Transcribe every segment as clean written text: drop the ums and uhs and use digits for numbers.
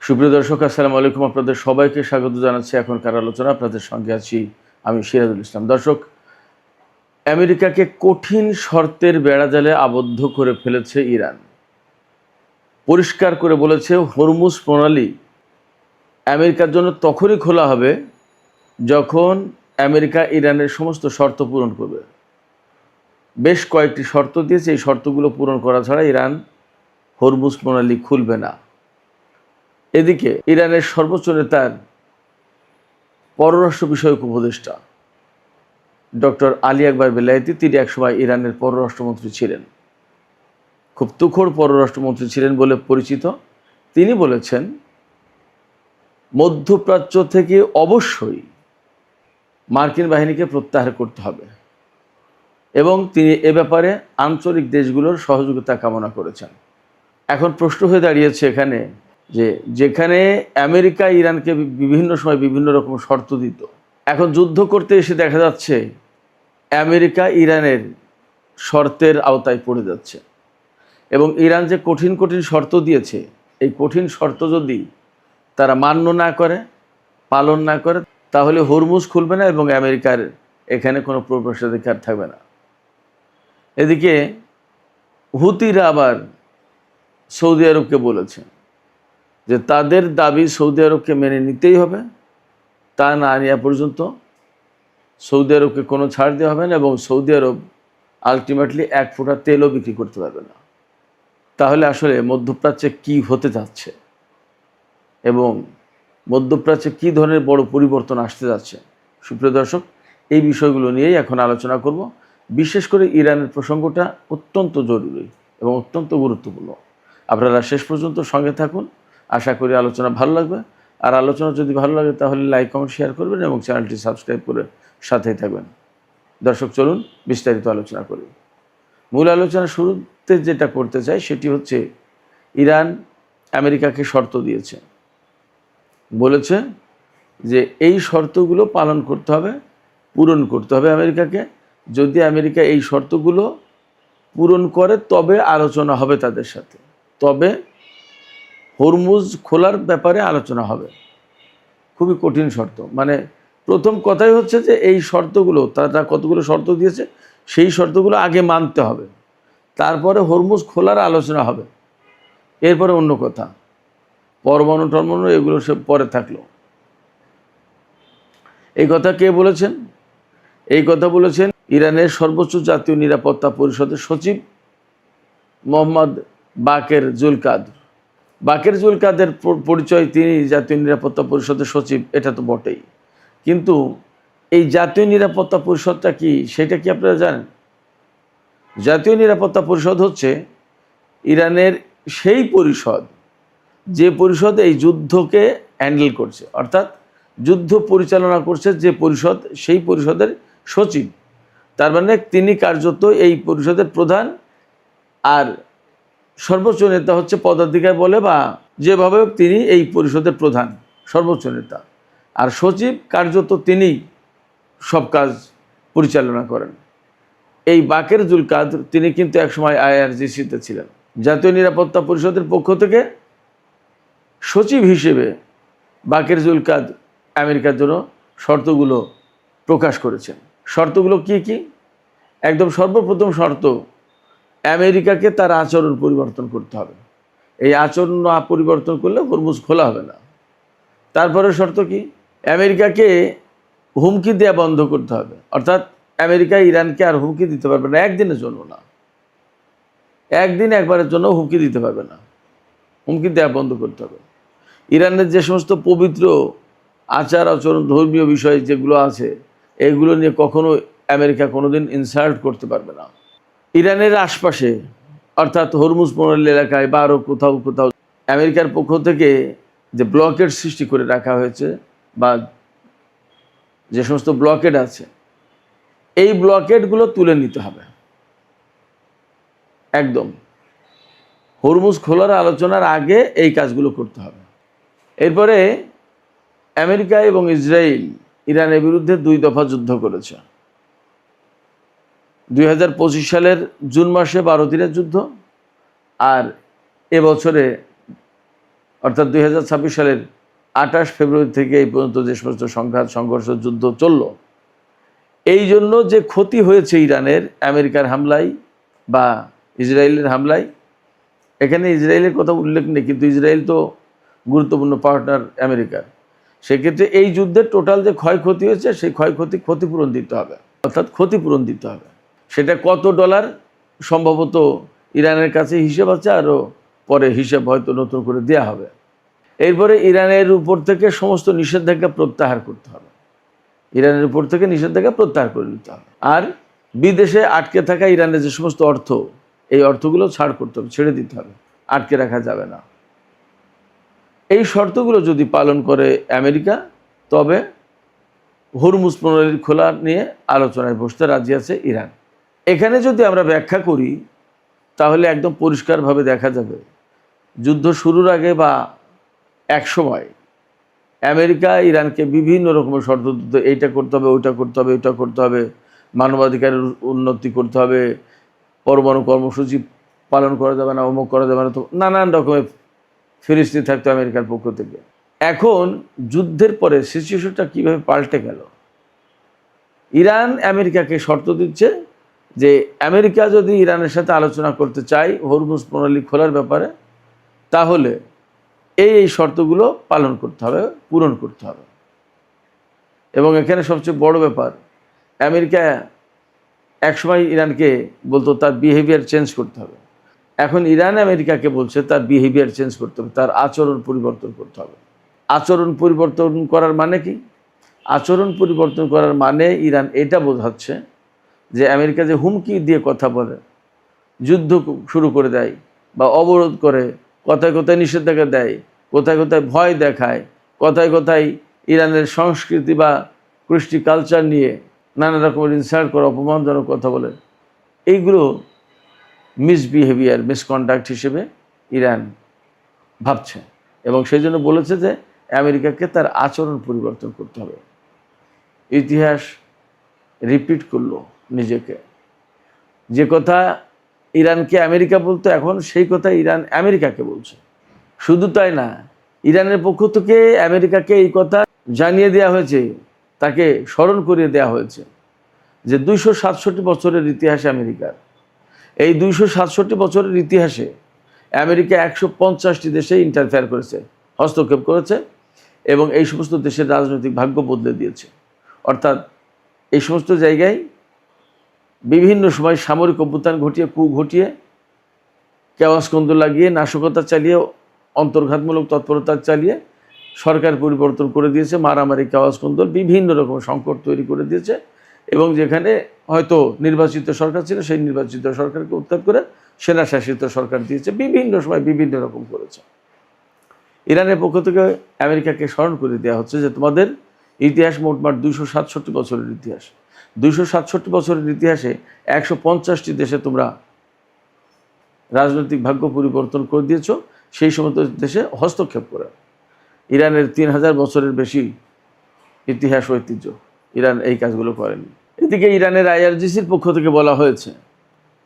সুপ্রিয় দর্শক, আসসালামু আলাইকুম। আপনাদের সবাইকে স্বাগত জানাচ্ছি এখনকার আলোচনা। আপনাদের সঙ্গে আছি আমি সিরাজুল ইসলাম। দর্শক, আমেরিকাকে কঠিন শর্তের বেড়াজালে আবদ্ধ করে ফেলেছে ইরান। পরিষ্কার করে বলেছে, হরমুজ প্রণালী আমেরিকার জন্য তখনই খোলা হবে যখন আমেরিকা ইরানের সমস্ত শর্ত পূরণ করবে। বেশ কয়েকটি শর্ত দিয়েছে, এই শর্তগুলো পূরণ করা ছাড়া ইরান হরমুজ প্রণালী খুলবে না। এদিকে ইরানের সর্বোচ্চ নেতার পররাষ্ট্র বিষয়ক উপদেষ্টা ডক্টর আলী আকবর বেলায়েতি, তিনি একসময় ইরানের পররাষ্ট্রমন্ত্রী ছিলেন, খুব তুখোড় পররাষ্ট্রমন্ত্রী ছিলেন বলে পরিচিত। তিনি বলেছেন, মধ্যপ্রাচ্য থেকে অবশ্যই মার্কিন বাহিনীকে প্রত্যাহার করতে হবে এবং তিনি এ ব্যাপারে আঞ্চলিক দেশগুলোর সহযোগিতা কামনা করেছেন। এখন প্রশ্ন হয়ে দাঁড়িয়েছে এখানে যে যেখানে আমেরিকা ইরানকে বিভিন্ন সময় বিভিন্ন রকম শর্ত দিত, এখন যুদ্ধ করতে এসে দেখা যাচ্ছে আমেরিকা ইরানের শর্তের আওতায় পড়ে যাচ্ছে এবং ইরান যে কঠিন কঠিন শর্ত দিয়েছে, এই কঠিন শর্ত যদি তারা মান্য না করে, পালন না করে, তাহলে হরমুজ খুলবে না এবং আমেরিকার এখানে কোনো প্রবেশাধিকার থাকবে না। এদিকে হুতিরা আবার সৌদি আরবকে বলেছে যে তাদের দাবি সৌদি আরবকে মেনে নিতেই হবে, তা না নেওয়া পর্যন্ত সৌদি আরবকে কোনো ছাড় দেওয়া হবে না এবং সৌদি আরব আলটিমেটলি এক ফোঁটা তেলও বিক্রি করতে পারবে না। তাহলে আসলে মধ্যপ্রাচ্যে কি হতে যাচ্ছে এবং মধ্যপ্রাচ্যে কী ধরনের বড় পরিবর্তন আসতে যাচ্ছে, সুপ্রিয় দর্শক, এই বিষয়গুলো নিয়েই এখন আলোচনা করব। বিশেষ করে ইরানের প্রসঙ্গটা অত্যন্ত জরুরি এবং অত্যন্ত গুরুত্বপূর্ণ। আপনারা শেষ পর্যন্ত সঙ্গে থাকুন, আশা করি আলোচনা ভালো লাগবে। আর আলোচনা যদি ভালো লাগে তাহলে লাইক, কমেন্ট, শেয়ার করবেন এবং চ্যানেলটি সাবস্ক্রাইব করে সাথেই থাকবেন। দর্শক, চলুন বিস্তারিত আলোচনা করি। মূল আলোচনা শুরুতে যেটা করতে চাই সেটি হচ্ছে, ইরান আমেরিকাকে শর্ত দিয়েছে, বলেছে যে এই শর্তগুলো পালন করতে হবে, পূরণ করতে হবে আমেরিকাকে। যদি আমেরিকা এই শর্তগুলো পূরণ করে তবে আলোচনা হবে তাদের সাথে, তবে হরমুজ খোলার ব্যাপারে আলোচনা হবে। খুবই কঠিন শর্ত, মানে প্রথম কথাই হচ্ছে যে এই শর্তগুলো, তারা কতগুলো শর্ত দিয়েছে, সেই শর্তগুলো আগে মানতে হবে, তারপরে হরমুজ খোলার আলোচনা হবে। এরপরে অন্য কথা, পরমাণু টরমাণু এগুলো সব পরে থাকলো। এই কথা কে বলেছেন? এই কথা বলেছেন ইরানের সর্বোচ্চ জাতীয় নিরাপত্তা পরিষদের সচিব মোহাম্মদ বাকের জুলকাদর। বাকের জুলকাদের পরিচয়, তিনি জাতীয় নিরাপত্তা পরিষদের সচিব, এটা তো বটেই, কিন্তু এই জাতীয় নিরাপত্তা পরিষদটা কি, সেটা কি আপনারা জানেন? জাতীয় নিরাপত্তা পরিষদ হচ্ছে ইরানের সেই পরিষদ যে পরিষদ এই যুদ্ধকে হ্যান্ডেল করছে, অর্থাৎ যুদ্ধ পরিচালনা করছে যে পরিষদ, সেই পরিষদের সচিব। তার মানে তিনি কার্যত এই পরিষদের প্রধান, আর সর্বোচ্চ নেতা হচ্ছে পদাধিকার বলে বা যেভাবে তিনি এই পরিষদের প্রধান, সর্বোচ্চ নেতা। আর সচিব কার্যত তিনি সব কাজ পরিচালনা করেন। এই বাকের জুলকাদর, তিনি কিন্তু একসময় আইআরজিসিতে ছিলেন। জাতীয় নিরাপত্তা পরিষদের পক্ষ থেকে সচিব হিসেবে বাকের জুলকাদর আমেরিকার জন্য শর্তগুলো প্রকাশ করেছেন। শর্তগুলো কি কি? একদম সর্বপ্রথম শর্ত, আমেরিকাকে তার আচরণ পরিবর্তন করতে হবে। এই আচরণ না পরিবর্তন করলে হরমুজ খোলা হবে না। তারপরে শর্ত কি? আমেরিকাকে হুমকি দেওয়া বন্ধ করতে হবে, অর্থাৎ আমেরিকা ইরানকে আর হুমকি দিতে পারবে না, একদিনের জন্য না, একদিন একবারের জন্য হুমকি দিতে পারবে না, হুমকি দেওয়া বন্ধ করতে হবে। ইরানের যে সমস্ত পবিত্র আচার আচরণ, ধর্মীয় বিষয় যেগুলো আছে, এগুলো নিয়ে কখনো আমেরিকা কোনোদিন ইনসাল্ট করতে পারবে না। ইরানের আশপাশে, অর্থাৎ হরমুজ প্রণালী এলাকায় বা আরও কোথাও কোথাও আমেরিকার পক্ষ থেকে যে ব্লকেড সৃষ্টি করে রাখা হয়েছে বা যে সমস্ত ব্লকেড আছে, এই ব্লকেডগুলো তুলে নিতে হবে। একদম হরমুজ খোলার আলোচনার আগে এই কাজগুলো করতে হবে। এরপরে আমেরিকা এবং ইসরায়েল ইরানের বিরুদ্ধে 2 দফা যুদ্ধ করেছে। 2025 সালের জুন মাসে 12 দিনের যুদ্ধ, আর এবছরে অর্থাৎ 2026 সালের 28 ফেব্রুয়ারি থেকে এই পর্যন্ত যে সমস্ত সংঘাত সংঘর্ষ যুদ্ধ চলল, এই জন্য যে ক্ষতি হয়েছে ইরানের আমেরিকার হামলায় বা ইসরায়েলের হামলায়, এখানে ইসরায়েলের কথা উল্লেখ নেই, কিন্তু ইসরায়েল তো গুরুত্বপূর্ণ পার্টনার আমেরিকার। সেক্ষেত্রে এই যুদ্ধের টোটাল যে ক্ষয়ক্ষতি হয়েছে সেই ক্ষতিপূরণ দিতে হবে, অর্থাৎ ক্ষতিপূরণ দিতে হবে। সেটা কত ডলার সম্ভবত ইরানের কাছে হিসেব আছে, আরও পরে হিসেব হয়তো নতুন করে দেওয়া হবে। এরপরে ইরানের উপর থেকে সমস্ত নিষেধাজ্ঞা প্রত্যাহার করতে হবে, ইরানের উপর থেকে নিষেধাজ্ঞা প্রত্যাহার করে নিতে হবে। আর বিদেশে আটকে থাকা ইরানের যে সমস্ত অর্থ, এই অর্থগুলো ছাড় করতে হবে, ছেড়ে দিতে হবে, আটকে রাখা যাবে না। এই শর্তগুলো যদি পালন করে আমেরিকা, তবে হরমুজ প্রণালীর খোলা নিয়ে আলোচনায় বসতে রাজি আছে ইরান। এখানে যদি আমরা ব্যাখ্যা করি তাহলে একদম পরিষ্কারভাবে দেখা যাবে, যুদ্ধ শুরুর আগে বা এক সময় আমেরিকা ইরানকে বিভিন্ন রকমের শর্ত দিত, এইটা করতে হবে, ওইটা করতে হবে, ওইটা করতে হবে, মানবাধিকারের উন্নতি করতে হবে, পরমাণু কর্মসূচি পালন করা যাবে না, অমুক করা যাবে না, তো নানান রকমের ফিরিস্তি থাকতো আমেরিকার পক্ষ থেকে। এখন যুদ্ধের পরে সিচুয়েশনটা কীভাবে পাল্টে গেল, ইরান আমেরিকাকে শর্ত দিচ্ছে যে আমেরিকা যদি ইরানের সাথে আলোচনা করতে চায় হরমুজ প্রণালী খোলার ব্যাপারে, তাহলে এই শর্তগুলো পালন করতে হবে, পূরণ করতে হবে। এবং এখানে সবচেয়ে বড় ব্যাপার, আমেরিকা একসময় ইরানকে বলতো তার বিহেভিয়ার চেঞ্জ করতে হবে, এখন ইরান আমেরিকাকে বলছে তার বিহেভিয়ার চেঞ্জ করতে হবে, তার আচরণ পরিবর্তন করতে হবে। আচরণ পরিবর্তন করার মানে কি? আচরণ পরিবর্তন করার মানে ইরান এটা বোঝাচ্ছে যে আমেরিকা যে হুমকি দিয়ে কথা বলে, যুদ্ধ শুরু করে দেয় বা অবরোধ করে, কথায় কথায় নিষেধাজ্ঞা দেয়, কোথায় কোথায় ভয় দেখায়, কোথায় কোথায় ইরানের সংস্কৃতি বা কৃষ্টি কালচার নিয়ে নানা রকমের ইনসাল্ট করে, অপমানজনক কথা বলে, এইগুলো মিসবিহেভিয়ার, মিসকন্ডাক্ট হিসেবে ইরান ভাবছে। এবং সেই জন্য বলেছে যে আমেরিকাকে তার আচরণ পরিবর্তন করতে হবে। ইতিহাস রিপিট করলো নিজেকে, যে কথা ইরানকে আমেরিকা বলতো, এখন সেই কথা ইরান আমেরিকাকে বলছে। শুধু তাই না, ইরানের পক্ষ থেকে আমেরিকাকে এই কথা জানিয়ে দেওয়া হয়েছে, তাকে স্মরণ করিয়ে দেওয়া হয়েছে যে 267 বছরের ইতিহাসে আমেরিকার, এই 267 বছরের ইতিহাসে আমেরিকা 150টি দেশে ইন্টারফেয়ার করেছে, হস্তক্ষেপ করেছে, এবং এই সমস্ত দেশের রাজনৈতিক ভাগ্য বদলে দিয়েছে। অর্থাৎ এই সমস্ত জায়গায় বিভিন্ন সময় সামরিক অভ্যুত্থান ঘটিয়ে, কূ ঘটিয়ে, কেওয়াসকন্দ লাগিয়ে, নাশকতা চালিয়ে, অন্তর্ঘাতমূলক তৎপরতা চালিয়ে সরকার পরিবর্তন করে দিয়েছে, মারামারি, কেওয়াসকন্দল, বিভিন্ন রকম সংকট তৈরি করে দিয়েছে। এবং যেখানে হয়তো নির্বাচিত সরকার ছিল, সেই নির্বাচিত সরকারকে উৎখাত করে সেনাশাসিত সরকার দিয়েছে, বিভিন্ন সময় বিভিন্ন রকম করেছে। ইরানের পক্ষ থেকে আমেরিকাকে স্মরণ করে দেওয়া হচ্ছে যে তোমাদের ইতিহাস মোটমাট 267 বছরের ইতিহাস, 267 বছরের ইতিহাসে 150টি দেশে তোমরা রাজনৈতিক ভাগ্য পরিবর্তন করে দিয়েছ, সেই সমস্ত দেশে হস্তক্ষেপ করে। ইরানের 3000 বছরের বেশি ইতিহাস ঐতিহ্য, ইরান এই কাজগুলো করেনি। এদিকে ইরানের আইআরজিসির পক্ষ থেকে বলা হয়েছে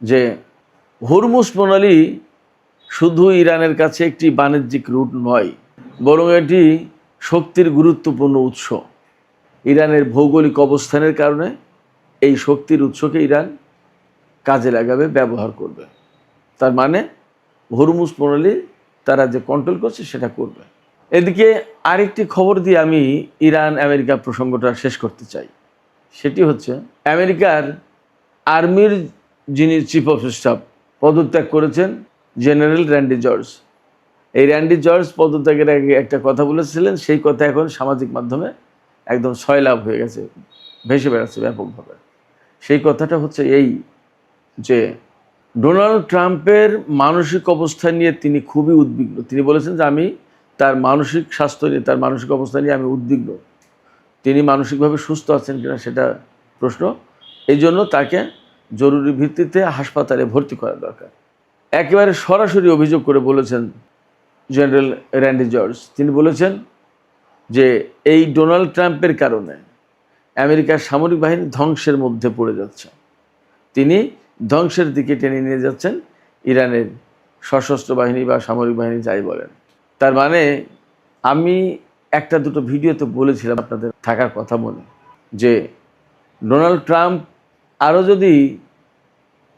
যে হরমুজ প্রণালী শুধু ইরানের কাছে একটি বাণিজ্যিক রুট নয়, বরং এটি শক্তির গুরুত্বপূর্ণ উৎস। ইরানের ভৌগোলিক অবস্থানের কারণে এই শক্তির উৎসকে ইরান কাজে লাগাবে, ব্যবহার করবে। তার মানে হরমুজ প্রণালী তারা যে কন্ট্রোল করছে সেটা করবে। এদিকে আরেকটি খবর দিয়ে আমি ইরান আমেরিকা প্রসঙ্গটা শেষ করতে চাই। সেটি হচ্ছে আমেরিকার আর্মির যিনি চিফ অফ স্টাফ পদত্যাগ করেছেন, জেনারেল র্যান্ডি জর্জ। এই র্যান্ডি জর্জ পদত্যাগের আগে একটা কথা বলেছিলেন, সেই কথা এখন সামাজিক মাধ্যমে একদম সয়লাভ হয়ে গেছে, ভেসে বেড়াচ্ছে ব্যাপকভাবে। সেই কথাটা হচ্ছে এই যে ডোনাল্ড ট্রাম্পের মানসিক অবস্থা নিয়ে তিনি খুবই উদ্বিগ্ন। তিনি বলেছেন যে আমি তার মানসিক স্বাস্থ্য নিয়ে, তার মানসিক অবস্থা নিয়ে আমি উদ্বিগ্ন। তিনি মানসিকভাবে সুস্থ আছেন কিনা সেটা প্রশ্ন। এই জন্য তাকে জরুরি ভিত্তিতে হাসপাতালে ভর্তি করা দরকার। একেবারে সরাসরি অভিযোগ করে বলেছেন জেনারেল র্যান্ডি জর্জ। তিনি বলেছেন যে এই ডোনাল্ড ট্রাম্পের কারণে আমেরিকার সামরিক বাহিনী ধ্বংসের মধ্যে পড়ে যাচ্ছে। তিনি ধ্বংসের দিকে টেনে নিয়ে যাচ্ছেন ইরানের সশস্ত্র বাহিনী বা সামরিক বাহিনী, যাই বলেন। তার মানে আমি একটা দুটো ভিডিওতে বলেছিলাম আপনাদের থাকার কথা মনে, যে ডোনাল্ড ট্রাম্প আরও যদি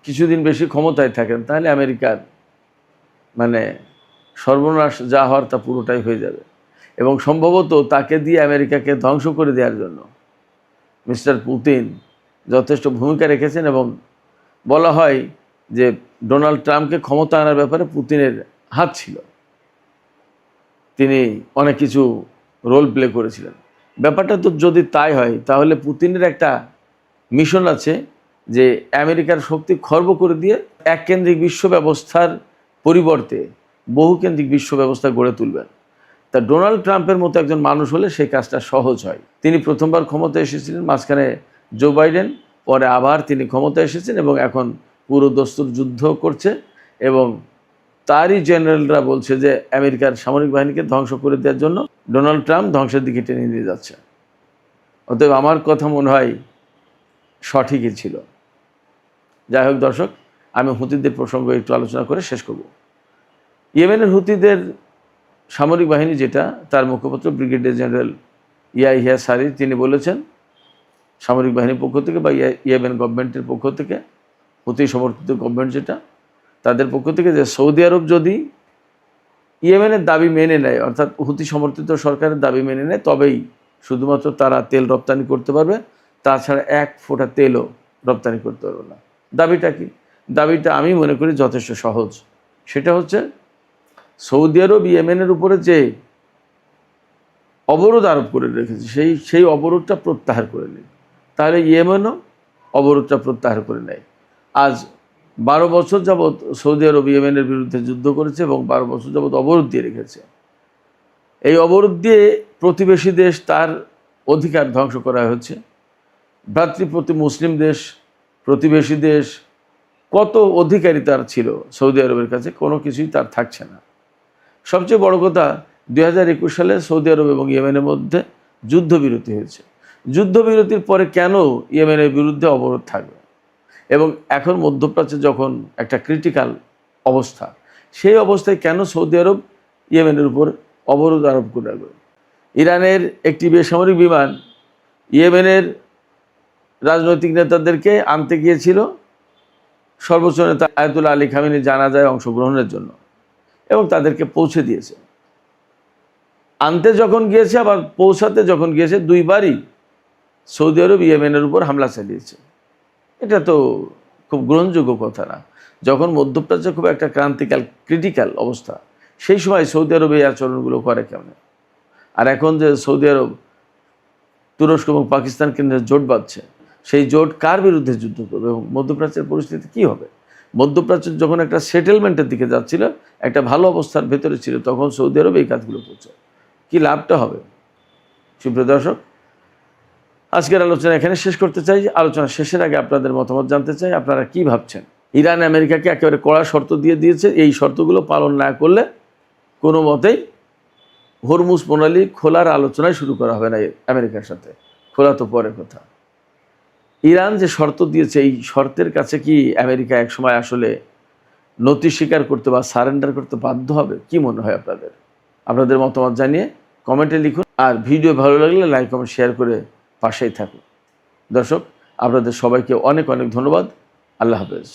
কিছুদিন বেশি ক্ষমতায় থাকেন তাহলে আমেরিকার মানে সর্বনাশ যা হওয়ার তা পুরোটাই হয়ে যাবে, এবং সম্ভবত তাকে দিয়ে আমেরিকাকে ধ্বংস করে দেওয়ার জন্য মিস্টার পুতিন যথেষ্ট ভূমিকা রেখেছেন। এবং বলা হয় যে ডোনাল্ড ট্রাম্পকে ক্ষমতা আনার ব্যাপারে পুতিনের হাত ছিল, তিনি অনেক কিছু রোল প্লে করেছিলেন। ব্যাপারটা তো যদি তাই হয় তাহলে পুতিনের একটা মিশন আছে যে আমেরিকার শক্তি খর্ব করে দিয়ে এককেন্দ্রিক বিশ্ব ব্যবস্থার পরিবর্তে বহুকেন্দ্রিক বিশ্ব ব্যবস্থা গড়ে তুলবেন। তা ডোনাল্ড ট্রাম্পের মতো একজন মানুষ হলে সেই কাজটা সহজ হয়। তিনি প্রথমবার ক্ষমতায় এসেছিলেন, মাঝখানে জো বাইডেন, পরে আবার তিনি ক্ষমতায় এসেছেন এবং এখন পুরো দস্তুর যুদ্ধ করছে, এবং তারই জেনারেলরা বলছে যে আমেরিকার সামরিক বাহিনীকে ধ্বংস করে দেওয়ার জন্য ডোনাল্ড ট্রাম্প ধ্বংসের দিকে টেনে নিয়ে যাচ্ছে। অতএব আমার কথা মনে হয় সঠিকই ছিল। যাই হোক দর্শক, আমি হুতিদের প্রসঙ্গ একটু আলোচনা করে শেষ করব। ইয়েমেনের হুতিদের সামরিক বাহিনী যেটা, তার মুখপাত্র ব্রিগেডিয়ার জেনারেল ইয়াহিয়া সারি তিনি বলেছেন সামরিক বাহিনীর পক্ষ থেকে বা ইয়েমেন গভর্নমেন্টের পক্ষ থেকে, হুতি সমর্থিত গভর্নমেন্ট যেটা, তাদের পক্ষ থেকে, যে সৌদি আরব যদি ইয়েমেনের দাবি মেনে নেয়, অর্থাৎ হুতি সমর্থিত সরকারের দাবি মেনে নেয়, তবেই শুধুমাত্র তারা তেল রপ্তানি করতে পারবে, তাছাড়া এক ফোঁটা তেলও রপ্তানি করতে পারবে না। দাবিটা কি? দাবিটা আমি মনে করি যথেষ্ট সহজ। সেটা হচ্ছে সৌদি আরব ইয়েমেনের উপরে যে অবরোধ আরোপ করে রেখেছে সেই অবরোধটা প্রত্যাহার করে নেয়, তাহলে ইয়েমেনও অবরোধটা প্রত্যাহার করে নেয়। আজ 12 বছর যাবৎ সৌদি আরব ইয়েমেনের বিরুদ্ধে যুদ্ধ করেছে এবং 12 বছর যাবৎ অবরোধ দিয়ে রেখেছে। এই অবরোধ দিয়ে প্রতিবেশী দেশ তার অধিকার ধ্বংস করা হচ্ছে। ভ্রাতৃপ্রতি মুসলিম দেশ, প্রতিবেশী দেশ, কত অধিকারী তার ছিল সৌদি আরবের কাছে, কোনো কিছুই তার থাকছে না। সবচেয়ে বড় কথা, 2021 সালে সৌদি আরব এবং ইয়েমেনের মধ্যে যুদ্ধবিরতি হয়েছে। যুদ্ধবিরতির পরে কেন ইয়েমেনের বিরুদ্ধে অবরোধ থাকবে? এবং এখন মধ্যপ্রাচ্যে যখন একটা ক্রিটিক্যাল অবস্থা, সেই অবস্থায় কেন সৌদি আরব ইয়েমেনের উপর অবরোধ আরোপ করে রাখবে? ইরানের একটি বেসামরিক বিমান ইয়েমেনের রাজনৈতিক নেতাদেরকে আনতে গিয়েছিল সর্বোচ্চ নেতা আয়াতুল্লাহ আলী খামেনির জানাজায় অংশগ্রহণের জন্য, এবং তাদেরকে পৌঁছে দিয়েছে। আনতে যখন গিয়েছে আবার পৌঁছাতে যখন গিয়েছে, দুইবারই সৌদি আরব ইয়েমেনের উপর হামলা চালিয়েছে। এটা তো খুব গ্রহণযোগ্য কথা না। যখন মধ্যপ্রাচ্যে খুব একটা ক্রিটিক্যাল অবস্থা, সেই সময় সৌদি আরব এই আচরণগুলো করে কেমন? আর এখন যে সৌদি আরব তুরস্ক এবং পাকিস্তানকে নিয়ে জোট বাঁধছে, সেই জোট কার বিরুদ্ধে যুদ্ধ করবে এবং মধ্যপ্রাচ্যের পরিস্থিতি কী হবে? মধ্যপ্রাচ্য যখন একটা সেটেলমেন্টের দিকে যাচ্ছিল, একটা ভালো অবস্থার ভেতরে ছিল, তখন সৌদি আরব এই কাজগুলো করছে। কী লাভটা হবে? সুপ্রিয় দর্শক, আজকের আলোচনা এখানে শেষ করতে চাই। আলোচনা শেষের আগে আপনাদের মতামত জানতে চাই, আপনারা কি ভাবছেন? ইরান আমেরিকাকে একেবারে কড়া শর্ত দিয়ে দিয়েছে, এই শর্তগুলো পালন না করলে কোনো মতেই হরমুজ প্রণালী খোলার আলোচনায় শুরু করা হবে না আমেরিকার সাথে। খোলা তো পরের কথা। ইরান যে শর্ত দিয়েছে, এই শর্তের কাছে কি আমেরিকা একসময় আসলে নতি স্বীকার করতে বা সারেন্ডার করতে বাধ্য হবে? কি মনে হয় আপনাদের? আপনাদের মতামত জানিয়ে কমেন্টে লিখুন, আর ভিডিও ভালো লাগলে লাইক কমেন্ট শেয়ার করে পাশেই থাকুন। দর্শক, আপনাদের সবাইকে অনেক অনেক ধন্যবাদ। আল্লাহ হাফেজ।